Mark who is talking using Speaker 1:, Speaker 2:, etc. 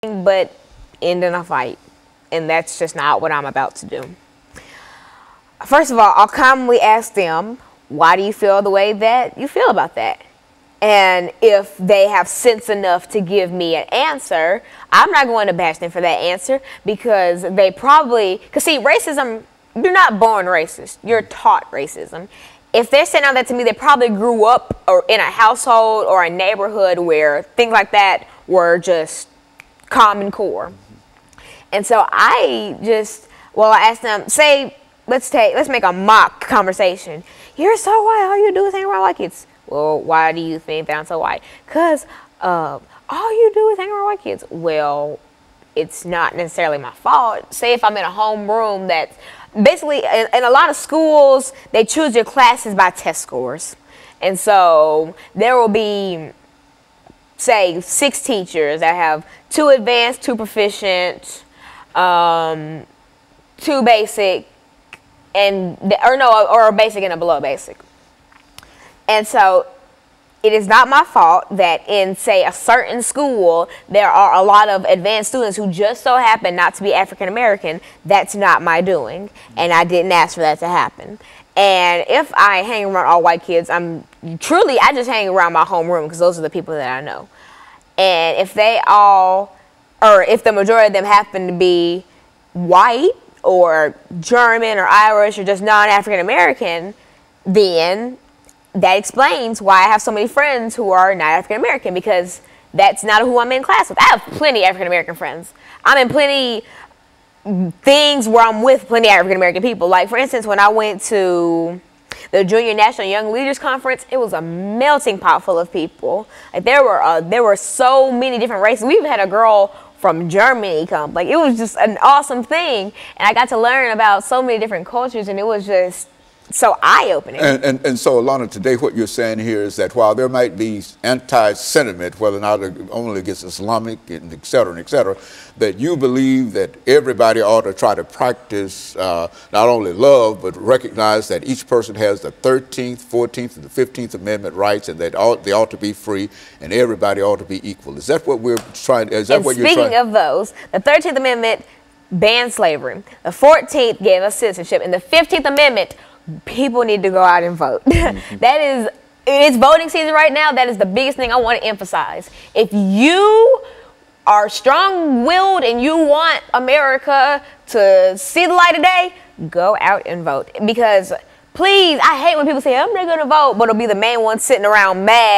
Speaker 1: but end in a fight. And that's just not what I'm about to do. First of all, I'll calmly ask them, why do you feel the way that you feel about that? And if they have sense enough to give me an answer, I'm not going to bash them for that answer, because they probably, because see, racism, you're not born racist, you're taught racism. If they're saying all that to me, they probably grew up or in a household or a neighborhood where things like that were just common core. And so I asked them, say, let's make a mock conversation. You're so white, all you do is hang around white kids. Well, why do you think that I'm so white? Because all you do is hang around white kids. Well, it's not necessarily my fault. Say if I'm in a homeroom that's basically, in a lot of schools, they choose your classes by test scores. And so there will be, say, 6 teachers that have 2 advanced, 2 proficient, 2 basic, or a basic and a below basic. And so it is not my fault that in, say, a certain school, there are a lot of advanced students who just so happen not to be African American. That's not my doing, and I didn't ask for that to happen. And if I hang around all white kids, I just hang around my homeroom, because those are the people that I know. And if if the majority of them happen to be white or German or Irish or just non-African American, then that explains why I have so many friends who are not African American, because that's not who I'm in class with. I have plenty of African American friends. I'm in plenty things where I'm with plenty of African American people. Like, for instance, when I went to the Junior National Young Leaders Conference, it was a melting pot full of people. Like, there were so many different races. We even had a girl from Germany come. Like, it was just an awesome thing, and I got to learn about so many different cultures, and it was just so eye-opening.
Speaker 2: And so, Alana, today what you're saying here is that while there might be anti-sentiment, whether or not only against Islamic and et cetera, that you believe that everybody ought to try to practice not only love, but recognize that each person has the 13th, 14th, and the 15th Amendment rights, and that they ought to be free, and everybody ought to be equal. Is that what we're trying? Is that what you're trying?
Speaker 1: Speaking of those, the 13th Amendment banned slavery. The 14th gave us citizenship, and the 15th Amendment, people need to go out and vote. It's voting season right now. That is the biggest thing I want to emphasize. If you are strong-willed and you want America to see the light of day, go out and vote. Because, please, I hate when people say, I'm not going to vote, but it'll be the main one sitting around mad.